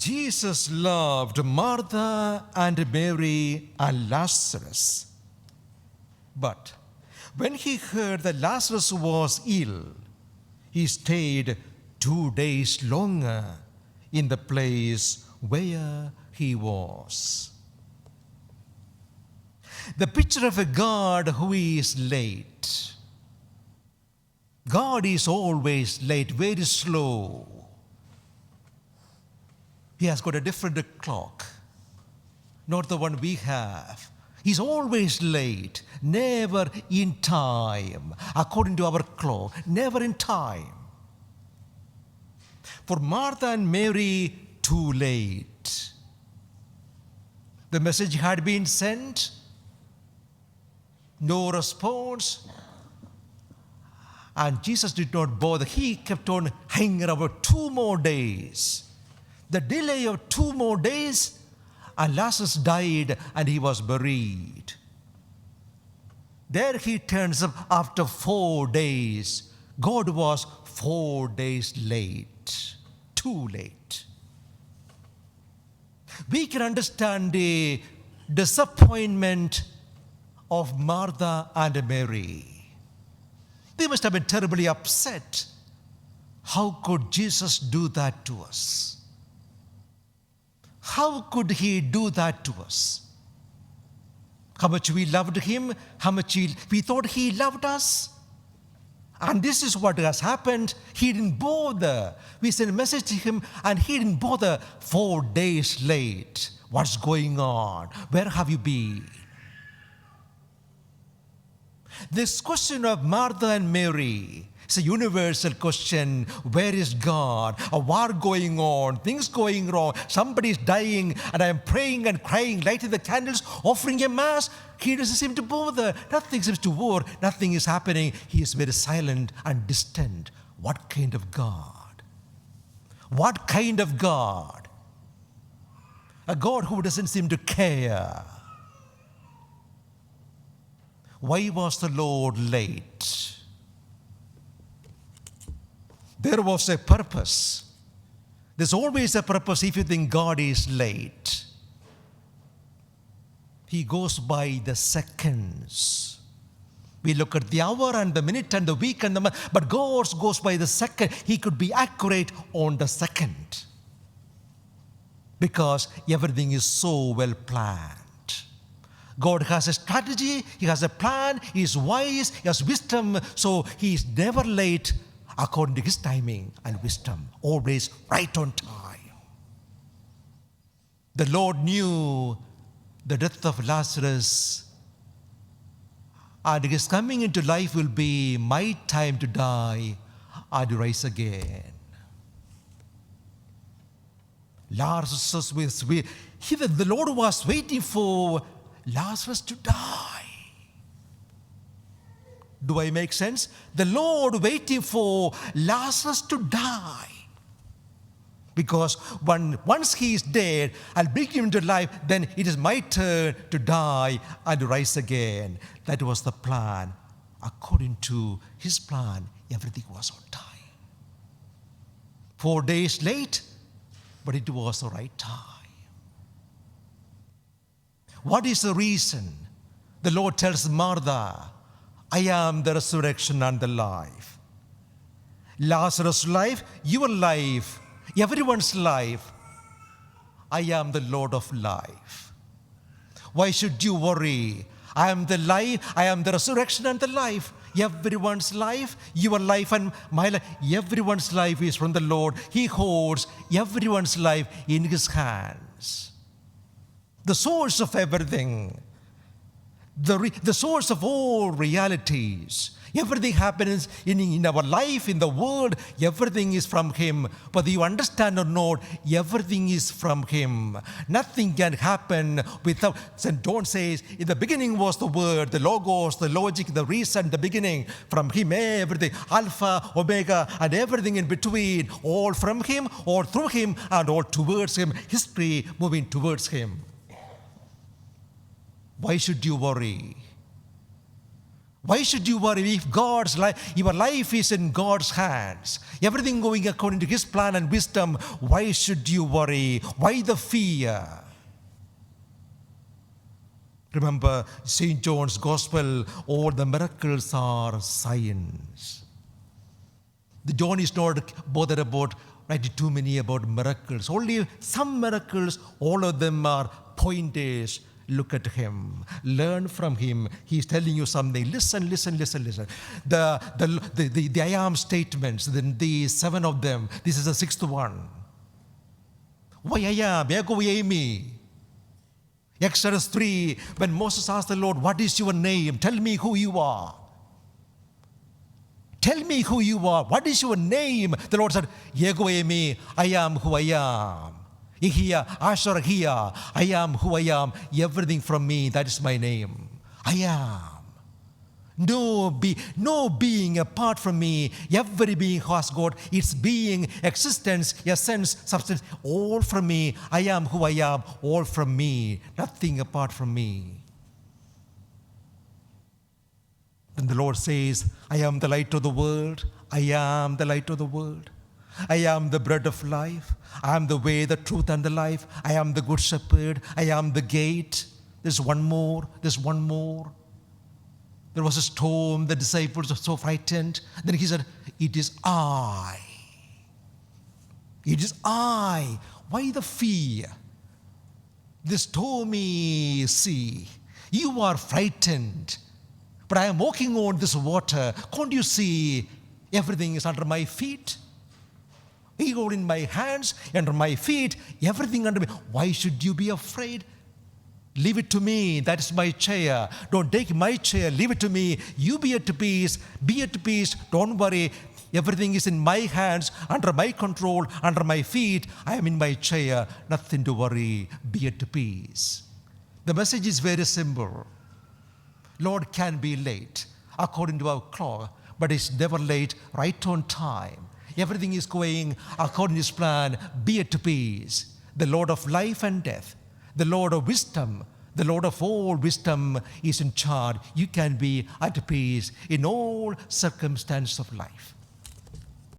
Jesus loved Martha and Mary and Lazarus. But when he heard that Lazarus was ill, he stayed 2 days longer in the place where he was. The picture of a God who is late. God is always late, very slow. He has got a different clock, not the one we have. He's always late, never in time, according to our clock, never in time. For Martha and Mary, too late. The message had been sent, no response, and Jesus did not bother. He kept on hanging around 2 more days. The delay of 2 more days, and Lazarus died and he was buried. There he turns up after 4 days. God was 4 days late, too late. We can understand the disappointment of Martha and Mary. They must have been terribly upset. How could Jesus do that to us? How could he do that to us? How much we loved him, how much we thought he loved us. And this is what has happened. He didn't bother. We sent a message to him and he didn't bother. 4 days late. What's going on? Where have you been? This question of Martha and Mary, it's a universal question. Where is God? A war going on, things going wrong, somebody's dying, and I am praying and crying, lighting the candles, offering a mass. He doesn't seem to bother. Nothing seems to work. Nothing is happening. He is very silent and distant. What kind of God? What kind of God? A God who doesn't seem to care. Why was the Lord late? There was a purpose. There's always a purpose if you think God is late. He goes by the seconds. We look at the hour and the minute and the week and the month, but God goes by the second. He could be accurate on the second because everything is so well planned. God has a strategy, He has a plan, He is wise, He has wisdom, so He is never late according to His timing and wisdom, always right on time. The Lord knew the death of Lazarus and his coming into life will be my time to die and rise again. Lazarus the Lord was waiting for Lazarus to die. Do I make sense? The Lord waiting for Lazarus to die. Because once he is dead, I'll bring him to life, then it is my turn to die and rise again. That was the plan. According to His plan, everything was on time. 4 days late, but it was the right time. What is the reason? The Lord tells Martha, I am the resurrection and the life. Lazarus' life, your life, everyone's life. I am the Lord of life. Why should you worry? I am the life, I am the resurrection and the life. Everyone's life, your life and my life, everyone's life is from the Lord. He holds everyone's life in His hands. The source of everything, the source of all realities. Everything happens in our life, in the world, everything is from Him. Whether you understand or not, everything is from Him. Nothing can happen without. St. John says, in the beginning was the Word, the Logos, the logic, the reason, the beginning. From Him, everything, Alpha, Omega, and everything in between. All from Him, all through Him, and all towards Him. History moving towards Him. Why should you worry? Why should you worry if your life is in God's hands? Everything going according to His plan and wisdom. Why should you worry? Why the fear? Remember St. John's Gospel, all the miracles are signs. The John is not bothered about writing too many about miracles. Only some miracles, all of them are pointers. Look at Him. Learn from Him. He's telling you something. Listen. The I am statements, the 7 of them. This is the 6th one. Why I am? Yahweh me. Exodus 3, when Moses asked the Lord, what is your name? Tell me who you are. Tell me who you are. What is your name? The Lord said, Yahweh me. I am who I am. Here, Asher here, I am who I am, everything from me, that is my name. I am. No being apart from me, every being has got its being, existence, essence, substance, all from me. I am who I am, all from me, nothing apart from me. Then the Lord says, I am the light of the world, I am the light of the world. I am the bread of life. I am the way, the truth, and the life. I am the good shepherd. I am the gate. There's one more. There was a storm. The disciples were so frightened. Then He said, it is I. It is I. Why the fear? The stormy sea. You are frightened. But I am walking on this water. Can't you see everything is under my feet? He hold in my hands, under my feet, everything under me. Why should you be afraid? Leave it to me. That is my chair. Don't take my chair. Leave it to me. You be at peace. Be at peace. Don't worry. Everything is in my hands, under my control, under my feet. I am in my chair. Nothing to worry. Be at peace. The message is very simple. Lord can be late according to our clock, but it's never late, right on time. Everything is going according to His plan. Be at peace. The Lord of life and death, the Lord of wisdom, the Lord of all wisdom is in charge. You can be at peace in all circumstances of life.